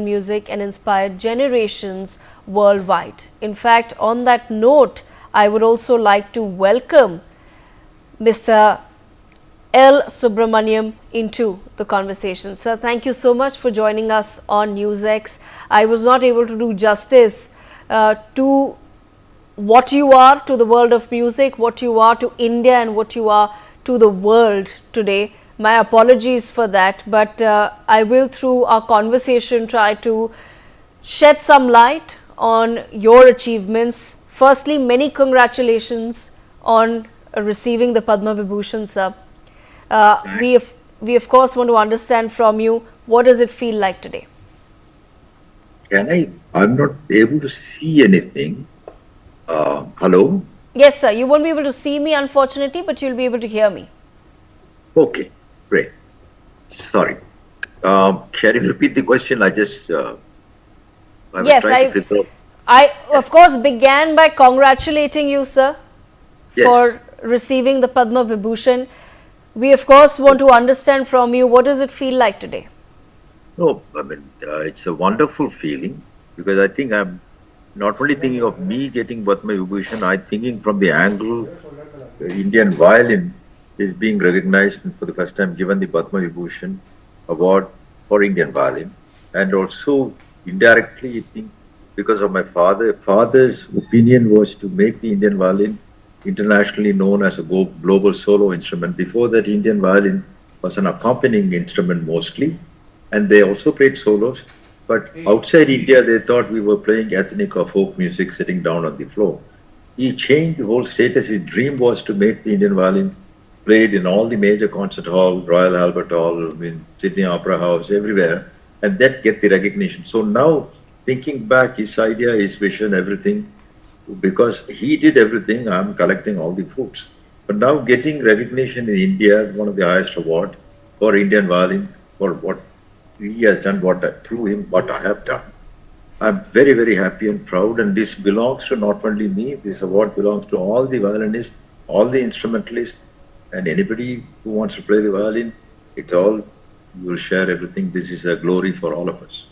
music and inspired generations worldwide. In fact, on that note, I would also like to welcome Mr. L. Subramaniam into the conversation. Sir, thank you so much for joining us on NewsX. I was not able to do justice to what you are to the world of music, what you are to India and what you are to the world today. My apologies for that, but I will through our conversation try to shed some light on your achievements. Firstly, many congratulations on receiving the Padma Bhushan, sir. We of course want to understand from you, what does it feel like today? I'm not able to see anything. Hello? Yes, sir. You won't be able to see me, unfortunately, but you'll be able to hear me. Okay, great. Sorry. Can you repeat the question? Yes, I of course began by congratulating you, sir, for receiving the Padma Vibhushan. We of course want to understand from you, what does it feel like today? No, it's a wonderful feeling because I think I'm not only thinking of me getting Padma Vibhushan, I'm thinking from the angle Indian violin is being recognized and for the first time given the Padma Vibhushan award for Indian violin. And also indirectly, I think because of my father's opinion was to make the Indian violin internationally known as a global solo instrument. Before that, Indian violin was an accompanying instrument mostly, and they also played solos. But outside India, they thought we were playing ethnic or folk music sitting down on the floor. He changed the whole status. His dream was to make the Indian violin played in all the major concert hall, Royal Albert Hall, Sydney Opera House, everywhere, and then get the recognition. So now, thinking back, his idea, his vision, everything, because he did everything, I'm collecting all the fruits. But now getting recognition in India, one of the highest award for Indian violin, for what he has done, through him, what I have done. I'm very, very happy and proud, and this belongs to not only me, this award belongs to all the violinists, all the instrumentalists, and anybody who wants to play the violin. You will share everything. This is a glory for all of us.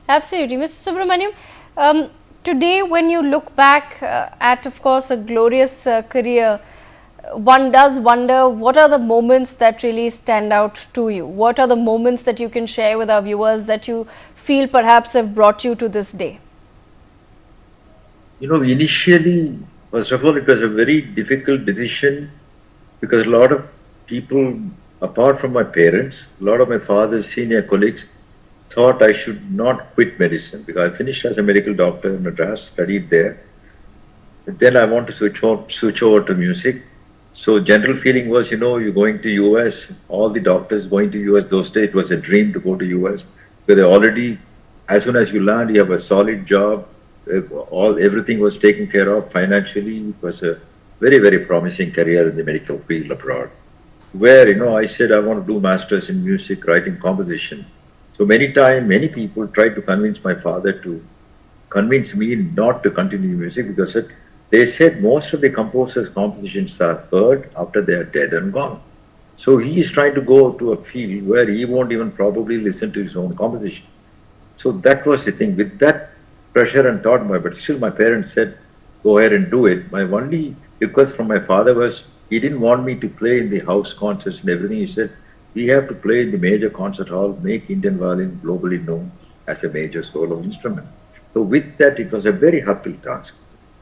Absolutely. Mr. Subramaniam, today when you look back at, of course, a glorious career, one does wonder, what are the moments that really stand out to you? What are the moments that you can share with our viewers that you feel perhaps have brought you to this day? Initially, first of all, it was a very difficult decision because a lot of people, apart from my parents, a lot of my father's senior colleagues thought I should not quit medicine because I finished as a medical doctor in Madras, studied there. But then I want to switch over to music. So general feeling was, you're going to US, all the doctors going to US, those days it was a dream to go to US because they already, as soon as you land, you have a solid job, everything was taken care of financially. It was a very, very promising career in the medical field abroad. Where, I said I want to do masters in music, writing, composition. So many people tried to convince my father to convince me not to continue music because they said most of the composers' compositions are heard after they are dead and gone. So he is trying to go to a field where he won't even probably listen to his own composition. So that was the thing. With that pressure and thought, but still my parents said, go ahead and do it. My only request from my father was, he didn't want me to play in the house concerts and everything. He said, we have to play in the major concert hall, make Indian violin globally known as a major solo instrument. So with that, it was a very uphill task.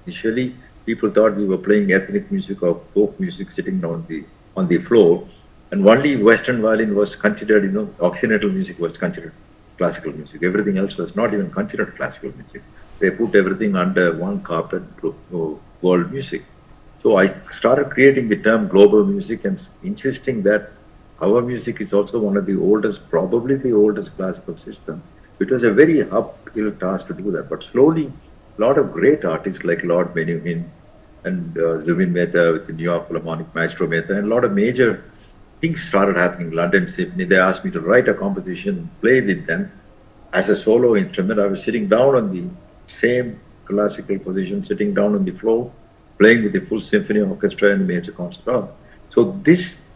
Initially, people thought we were playing ethnic music or folk music sitting on the floor, and only Western violin was considered, Occidental music was considered classical music. Everything else was not even considered classical music. They put everything under one carpet, world music. So I started creating the term global music and insisting that our music is also one of the oldest, probably the oldest classical system. It was a very uphill task to do that, but slowly, a lot of great artists like Lord Menuhin and Zubin Mehta with the New York Philharmonic, Maestro Mehta, and a lot of major things started happening. London Symphony, they asked me to write a composition, play with them as a solo instrument. I was sitting down on the same classical position, sitting down on the floor, playing with the full symphony orchestra in the major concert hall. So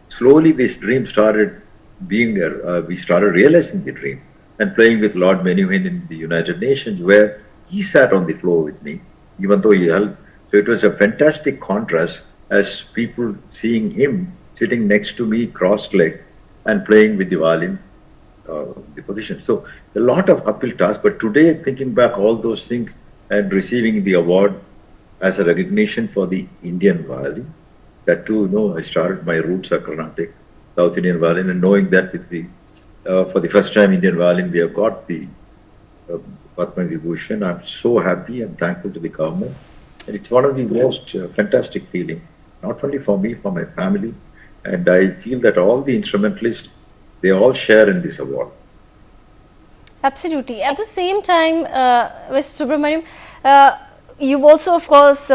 slowly this dream started we started realizing the dream. and playing with Lord Menuhin in the United Nations, where he sat on the floor with me, even though he helped. So it was a fantastic contrast as people seeing him sitting next to me, cross-legged, and playing with the violin, the position. So a lot of uphill tasks. But today, thinking back all those things and receiving the award as a recognition for the Indian violin, that too, I started my roots are Carnatic, South Indian violin, and knowing that it's the for the first time Indian violin we have got the uh, Padma Bhushan. I'm so happy and thankful to the government, and it's one of the most fantastic feeling, not only for me, for my family, and I feel that all the instrumentalists they all share in this award. Absolutely. At the same time, Mr. Subramaniam, you've also, of course,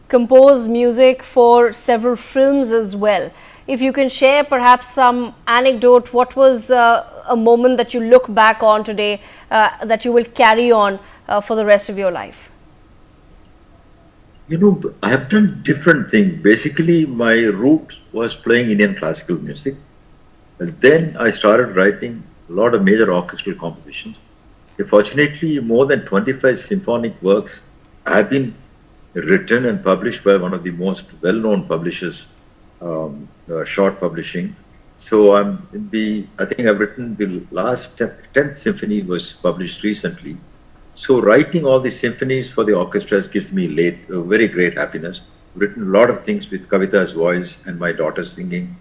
composed music for several films as well. If you can share perhaps some anecdote, what was a moment that you look back on today that you will carry on for the rest of your life? I have done different things. Basically, my root was playing Indian classical music. And then I started writing a lot of major orchestral compositions. Fortunately, more than 25 symphonic works have been written and published by one of the most well-known publishers, Short Publishing. So I think I've written the last 10th symphony was published recently. So writing all the symphonies for the orchestras gives me very great happiness. Written a lot of things with Kavita's voice and my daughter singing,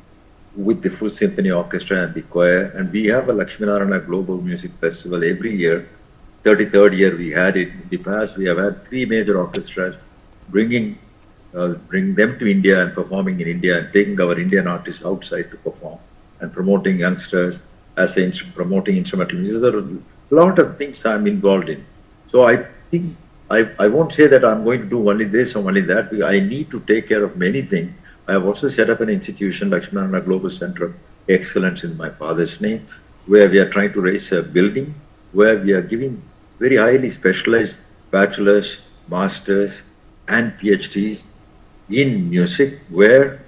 with the full symphony orchestra and the choir. And we have a Lakshminarayana Global Music Festival every year. 33rd year we had it. In the past we have had 3 major orchestras bring them to India and performing in India and taking our Indian artists outside to perform and promoting youngsters promoting instrumental music. There are a lot of things I'm involved in. So I think I won't say that I'm going to do only this or only that. I need to take care of many things. I have also set up an institution, Lakshminarayana Global Center of Excellence in my father's name, where we are trying to raise a building, where we are giving very highly specialized bachelors, masters, and PhDs in music, where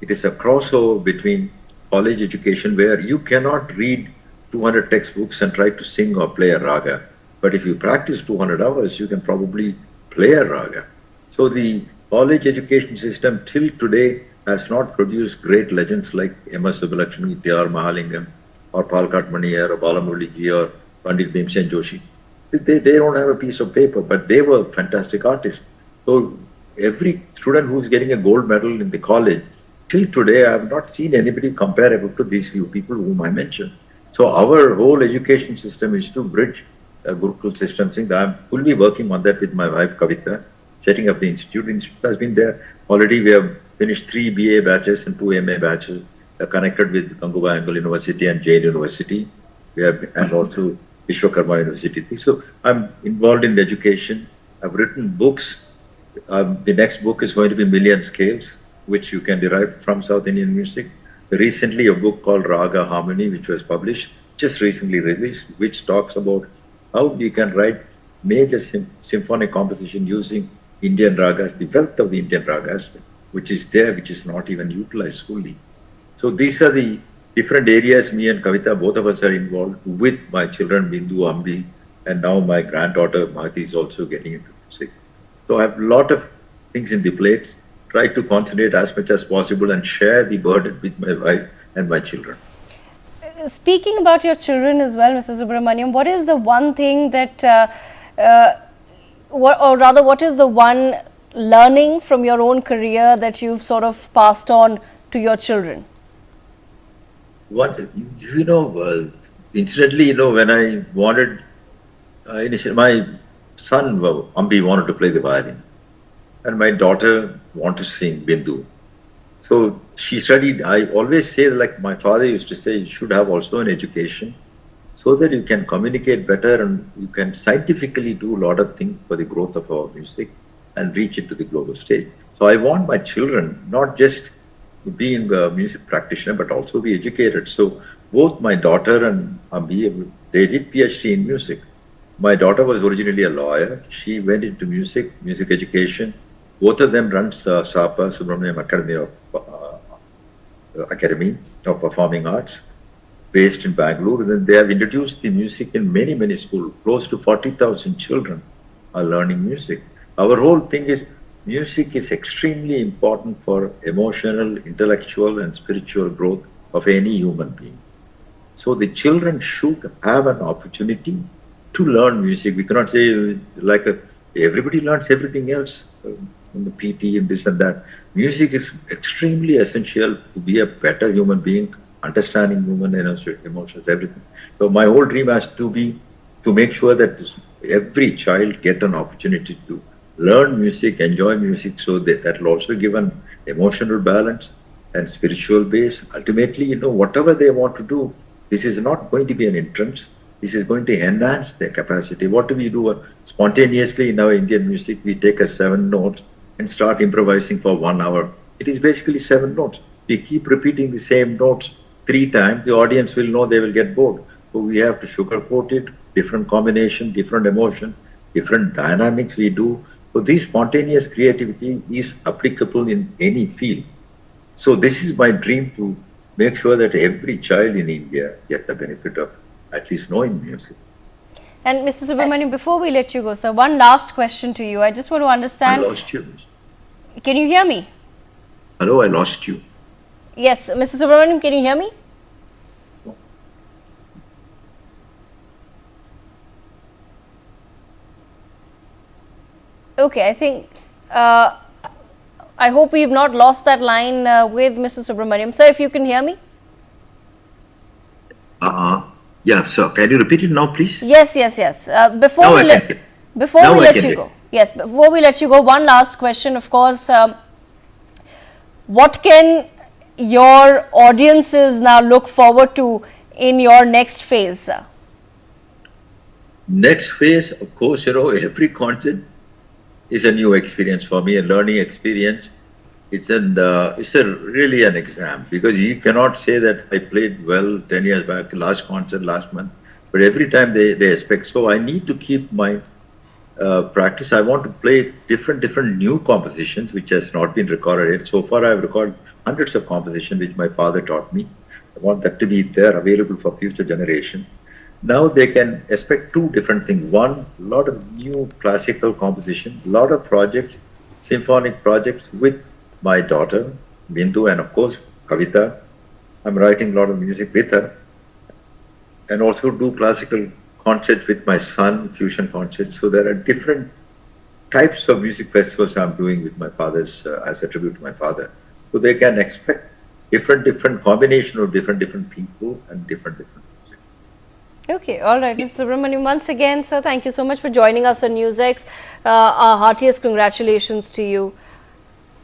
it is a crossover between college education, where you cannot read 200 textbooks and try to sing or play a raga. But if you practice 200 hours, you can probably play a raga. So the college education system till today has not produced great legends like M.S. Subbulakshmi, T.R. Mahalingam, or Palkat Maniyer, or Balamurali or Pandit Bhimsen Joshi. They don't have a piece of paper, but they were fantastic artists. So every student who's getting a gold medal in the college, till today I have not seen anybody comparable to these few people whom I mentioned. So our whole education system is to bridge a Gurukul system. I'm fully working on that with my wife Kavita, setting up the institute. The institute has been there. Already we have finished 3 BA batches and 2 MA batches. Connected with Gangubai Angle University and Jain University. And also Vishwakarma University. So I'm involved in education. I've written books. The next book is going to be Million Scales, which you can derive from South Indian music. Recently, a book called Raga Harmony, which was published, just recently released, which talks about how you can write major symphonic composition using Indian ragas, the wealth of the Indian ragas, which is there, which is not even utilized fully. So these are the different areas me and Kavita, both of us are involved with my children, Bindu, Ambi, and now my granddaughter, Mahati, is also getting into music. So I have a lot of things in the plates, try to concentrate as much as possible and share the burden with my wife and my children. Speaking about your children as well, Mr. Subramaniam, what is the one thing that, what is the one learning from your own career that you've sort of passed on to your children? Incidentally, when I wanted, initially, my son, Ambi, wanted to play the violin, and my daughter wanted to sing Bindu. So she studied. I always say, like my father used to say, you should have also an education so that you can communicate better and you can scientifically do a lot of things for the growth of our music and reach it to the global stage. So I want my children not just being a music practitioner, but also be educated. So both my daughter and Ambi, they did PhD in music. My daughter was originally a lawyer. She went into music education. Both of them run SAPA, Subramaniam Academy of Performing Arts. based in Bangalore. And then they have introduced the music in many, many schools. Close to 40,000 children are learning music. Our whole thing is music is extremely important for emotional, intellectual, and spiritual growth of any human being. So the children should have an opportunity to learn music. We cannot say everybody learns everything else in the PT and this and that. Music is extremely essential to be a better human being, understanding human emotions, everything. So my whole dream has to be to make sure that every child get an opportunity to learn music, enjoy music, so that will also give an emotional balance and spiritual base. Ultimately, whatever they want to do, this is not going to be an entrance. This is going to enhance their capacity. What do we do spontaneously in our Indian music? We take a 7 notes and start improvising for 1 hour. It is basically 7 notes. We keep repeating the same notes 3 times. The audience will know they will get bored. So we have to sugarcoat it, different combination, different emotion, different dynamics we do. So this spontaneous creativity is applicable in any field. So this is my dream, to make sure that every child in India get the benefit of at least knowing music. And Mr. Subramaniam, before we let you go, sir, one last question to you. I just want to understand. I lost you. Can you hear me? Hello, I lost you. Yes, Mr. Subramaniam, can you hear me? Okay, I think, I hope we've not lost that line with Mr. Subramaniam. Sir, if you can hear me? Yeah, so can you repeat it now, please? Yes. Before we let you go. Yes, before we let you go, one last question, of course. What can your audiences now look forward to in your next phase, sir? Next phase, of course, every concert is a new experience for me, a learning experience. It's really an exam, because you cannot say that I played well 10 years back, last concert, last month, but every time they expect. So I need to keep my practice. I want to play different new compositions, which has not been recorded yet. So far, I've recorded hundreds of compositions, which my father taught me. I want that to be there, available for future generation. Now they can expect 2 different things. One, a lot of new classical composition, a lot of projects, symphonic projects with my daughter, Bindu, and of course, Kavita. I'm writing a lot of music with her. And also do classical concerts with my son, fusion concerts. So there are different types of music festivals I'm doing with my father's, as a tribute to my father. So they can expect different combination of different people and different music. Okay, all right, Mr. Subramaniam, once again, sir, thank you so much for joining us on NewsX. Our heartiest congratulations to you